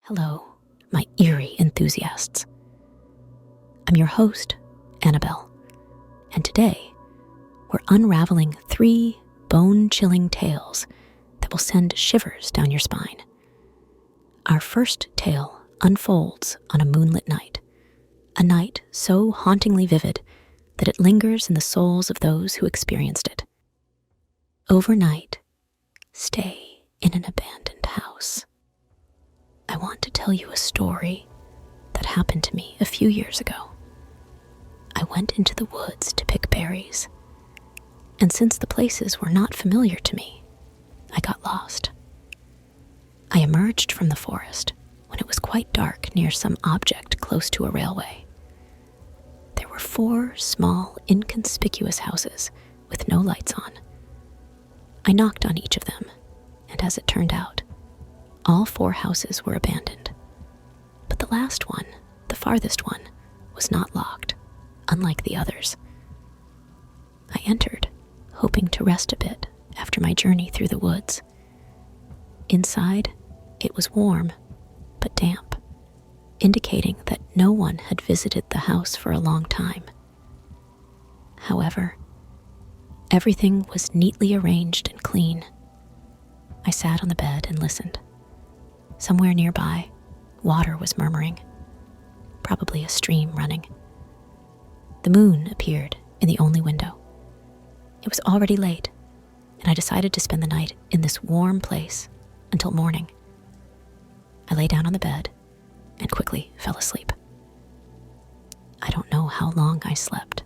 Hello, my eerie enthusiasts. I'm your host, Anabel, and today we're unraveling 3 bone-chilling tales that will send shivers down your spine. Our first tale unfolds on a moonlit night, a night so hauntingly vivid that it lingers in the souls of those who experienced it. Overnight, stay in an abandoned house. I want to tell you a story that happened to me a few years ago. I went into the woods to pick berries, and since the places were not familiar to me, I got lost. I emerged from the forest when it was quite dark near some object close to a railway. There were 4 small, inconspicuous houses with no lights on. I knocked on each of them, and as it turned out, all 4 houses were abandoned. But the last one, the farthest one, was not locked, unlike the others. I entered, hoping to rest a bit after my journey through the woods. Inside, it was warm, but damp, indicating that no one had visited the house for a long time. However, everything was neatly arranged and clean. I sat on the bed and listened. Somewhere nearby, water was murmuring, probably a stream running. The moon appeared in the only window. It was already late, and I decided to spend the night in this warm place until morning. I lay down on the bed and quickly fell asleep. I don't know how long I slept,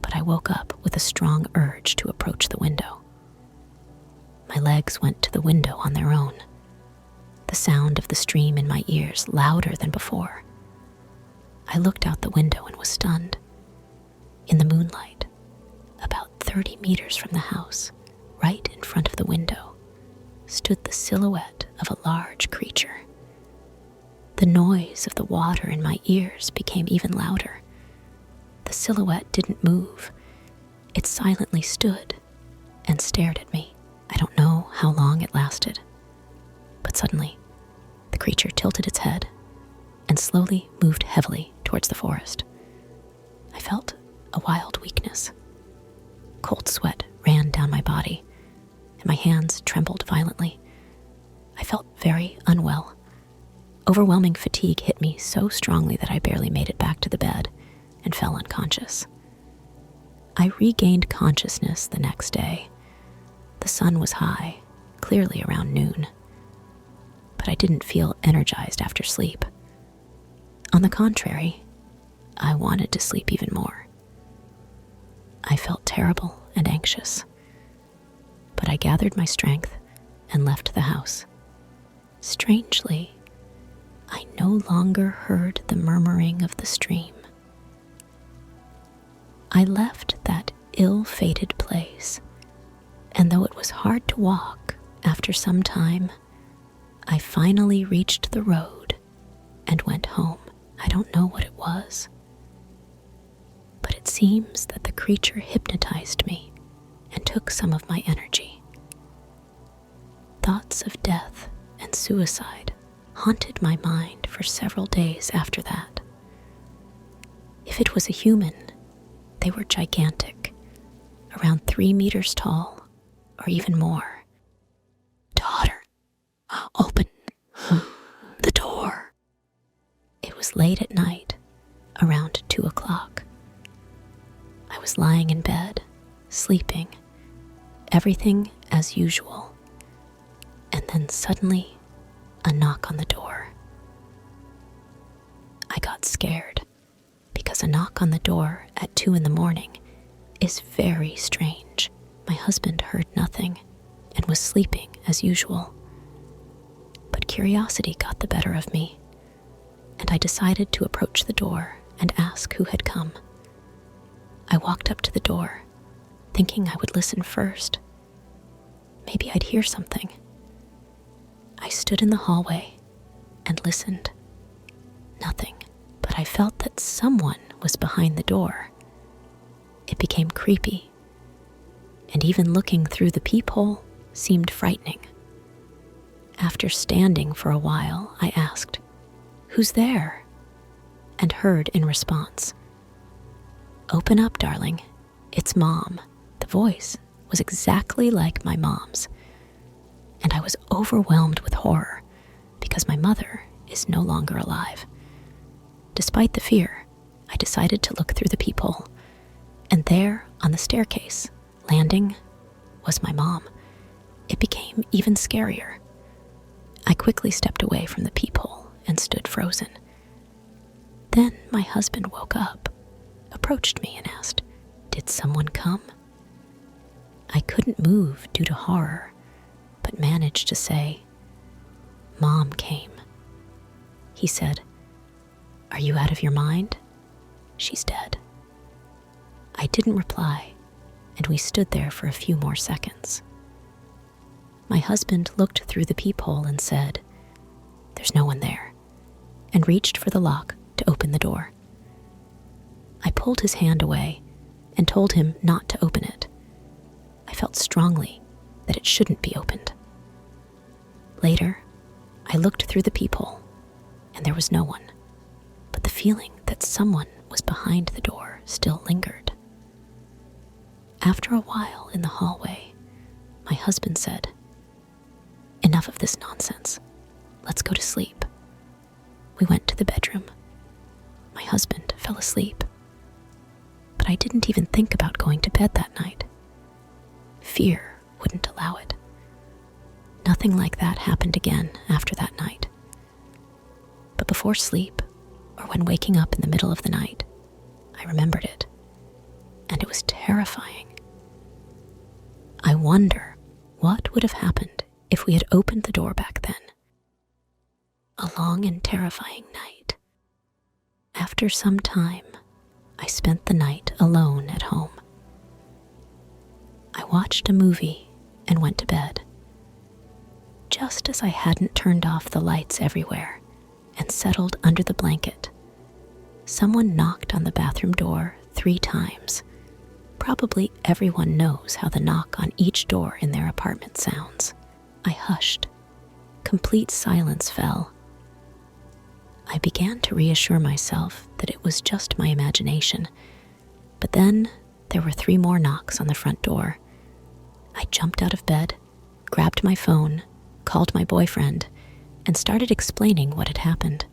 but I woke up with a strong urge to approach the window. My legs went to the window on their own, the sound of the stream in my ears louder than before. I looked out the window and was stunned. In the moonlight, about 30 meters from the house, right in front of the window, stood the silhouette of a large creature. The noise of the water in my ears became even louder. The silhouette didn't move. It silently stood and stared at me. I don't know how long it lasted, but suddenly, the creature tilted its head and slowly moved heavily towards the forest. I felt a wild weakness. Cold sweat ran down my body, and my hands trembled violently. I felt very unwell. Overwhelming fatigue hit me so strongly that I barely made it back to the bed and fell unconscious. I regained consciousness the next day. The sun was high, clearly around noon, but I didn't feel energized after sleep. On the contrary, I wanted to sleep even more. I felt terrible and anxious, but I gathered my strength and left the house. Strangely, I no longer heard the murmuring of the stream. I left that ill-fated place, and though it was hard to walk after some time, I finally reached the road and went home. I don't know what it was, but it seems that the creature hypnotized me and took some of my energy. Thoughts of death and suicide haunted my mind for several days after that. If it was a human, they were gigantic, around 3 meters tall, or even more. Daughter, open the door. It was late at night, around 2 o'clock. I was lying in bed, sleeping, everything as usual, and then suddenly a knock on the door. I got scared because a knock on the door at 2 in the morning is very strange. My husband heard nothing and was sleeping as usual. But curiosity got the better of me, and I decided to approach the door and ask who had come. I walked up to the door, thinking I would listen first. Maybe I'd hear something. I stood in the hallway and listened. Nothing, but I felt that someone was behind the door. It became creepy, and even looking through the peephole seemed frightening. After standing for a while, I asked, "Who's there?" and heard in response, "Open up, darling. It's Mom." The voice was exactly like my mom's, and I was overwhelmed with horror because my mother is no longer alive. Despite the fear, I decided to look through the peephole, and there, on the staircase, landing, was my mom. It became even scarier. I quickly stepped away from the peephole and stood frozen. Then my husband woke up, approached me and asked, "Did someone come?" I couldn't move due to horror, but managed to say, "Mom came." He said, "Are you out of your mind? She's dead." I didn't reply, and we stood there for a few more seconds. My husband looked through the peephole and said, "There's no one there," and reached for the lock to open the door. I pulled his hand away and told him not to open it. I felt strongly that it shouldn't be opened. Later, I looked through the peephole, and there was no one, but the feeling that someone was behind the door still lingered. After a while in the hallway, my husband said, "Enough of this nonsense. Let's go to sleep." We went to the bedroom. My husband fell asleep, but I didn't even think about going to bed that night. Fear wouldn't allow it. Nothing like that happened again after that night. But before sleep, or when waking up in the middle of the night, I remembered it, and it was terrifying. I wonder what would have happened if we had opened the door back then. A long and terrifying night. After some time, I spent the night alone at home. I watched a movie and went to bed. Just as I hadn't turned off the lights everywhere and settled under the blanket, someone knocked on the bathroom door 3 times. Probably everyone knows how the knock on each door in their apartment sounds. I hushed. Complete silence fell. I began to reassure myself that it was just my imagination, but then there were 3 more knocks on the front door. I jumped out of bed, grabbed my phone, called my boyfriend, and started explaining what had happened.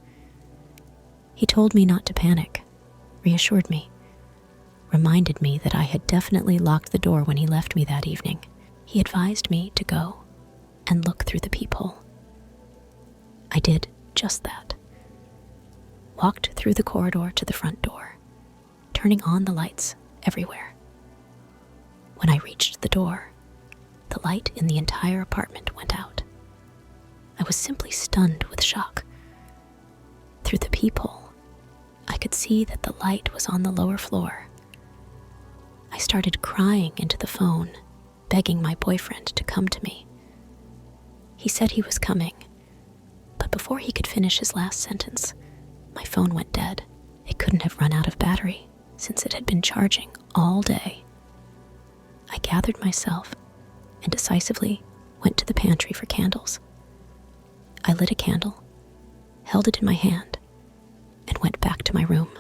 He told me not to panic, reassured me, reminded me that I had definitely locked the door when he left me that evening. He advised me to go and look through the peephole. I did just that. Walked through the corridor to the front door, turning on the lights everywhere. When I reached the door, the light in the entire apartment went out. I was simply stunned with shock. Through the peephole, I could see that the light was on the lower floor. I started crying into the phone, begging my boyfriend to come to me. He said he was coming, but before he could finish his last sentence, my phone went dead. It couldn't have run out of battery since it had been charging all day. I gathered myself and decisively went to the pantry for candles. I lit a candle, held it in my hand, and went back to my room,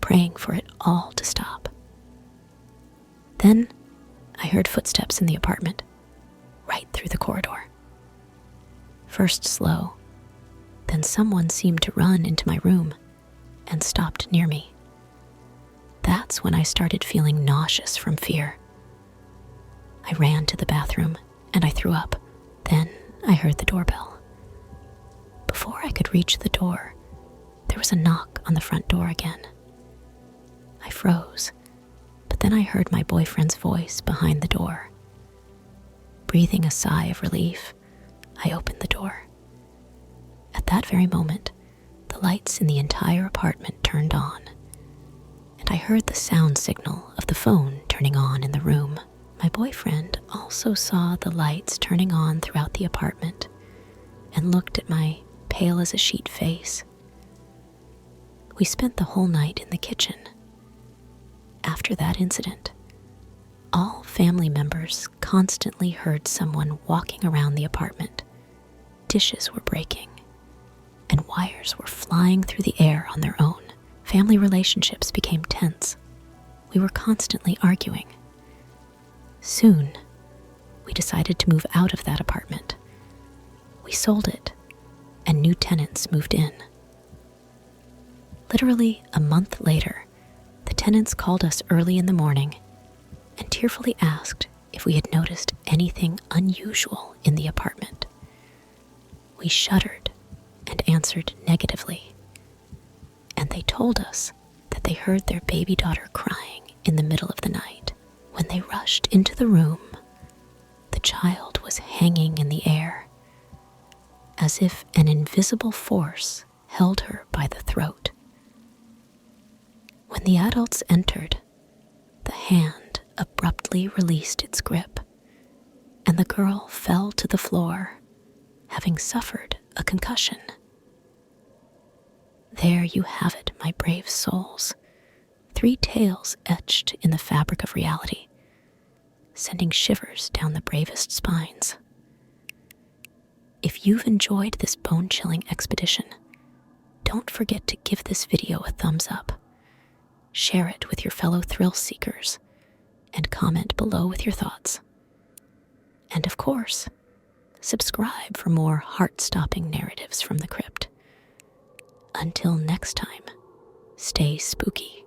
praying for it all to stop. Then I heard footsteps in the apartment, right through the corridor. First slow, then someone seemed to run into my room and stopped near me. That's when I started feeling nauseous from fear. I ran to the bathroom and I threw up. Then I heard the doorbell. Before I could reach the door, there was a knock on the front door again. I froze, but then I heard my boyfriend's voice behind the door. Breathing a sigh of relief, I opened the door. At that very moment, the lights in the entire apartment turned on, and I heard the sound signal of the phone turning on in the room. My boyfriend also saw the lights turning on throughout the apartment and looked at my pale-as-a-sheet face. We spent the whole night in the kitchen. After that incident, all family members constantly heard someone walking around the apartment, dishes were breaking, and wires were flying through the air on their own. Family relationships became tense. We were constantly arguing. Soon, we decided to move out of that apartment. We sold it, and new tenants moved in. Literally a month later, the tenants called us early in the morning and tearfully asked if we had noticed anything unusual in the apartment. We shuddered and answered negatively, and they told us that they heard their baby daughter crying in the middle of the night. When they rushed into the room, the child was hanging in the air, as if an invisible force held her by the throat. When the adults entered, the hand abruptly released its grip, and the girl fell to the floor, having suffered a concussion. There you have it, my brave souls. 3 tales etched in the fabric of reality, sending shivers down the bravest spines. If you've enjoyed this bone-chilling expedition, don't forget to give this video a thumbs up, share it with your fellow thrill seekers, and comment below with your thoughts. And of course, subscribe for more heart-stopping narratives from the crypt. Until next time, stay spooky.